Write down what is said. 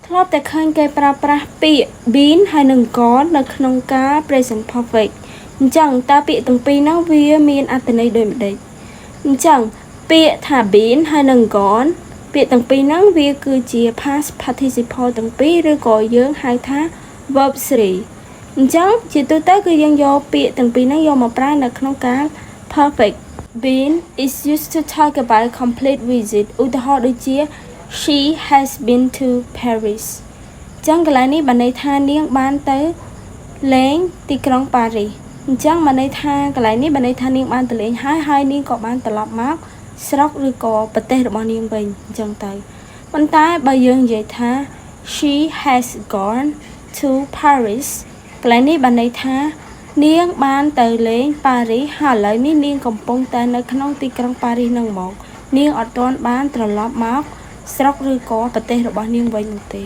ធ្លាប់តែឃើញគេប្រើប្រាស់ពាក្យ been ហើយនិង gone នៅក្នុងការ present perfect អញ្ចឹងតើពាក្យទាំងពីរហ្នឹងវាមានអត្ថន័យដូចម្ដេចអញ្ចឹងពាក្យថា been ហើយនិង gone ពាក្យទាំងពីរហ្នឹងវាគឺជា past participle ទាំងពីរឬក៏យើងហៅថា verb 3អញ្ចឹងជាទូទៅគឺយើងយកពាក្យទាំងពីរហ្នឹងយកមកប្រើនៅក្នុងការ perfect been is used to talk about complete visit ឧទាហរណ៍ដូចជា she has been to Paris អញ្ចឹងកន្លែងនេះបានន័យថានាងបានទៅលេងទីក្រុងប៉ារីសអញ្ចឹងបានន័យថាកន្លែងនេះបានន័យថានាងបានទៅលេងហើយនាងក៏បានត្រឡប់មកស្រុកឬក៏ប្រទេសរបស់នាងវិញអញ្ចឹងទៅប៉ុន្តែបើយើងនិយាយថា she has gone to Paris កន្លែងនេះបានន័យថានាងបានទៅលេងប៉ារីសហើយឥឡូវនេះនាងកំពុងតែនៅក្នុងទីក្រុងប៉ារីសនឹងមកនាងអត់ទាន់បានត្រឡប់មកស្រុកឬក៏ប្រទេសរបស់នាងវិញនោះទេ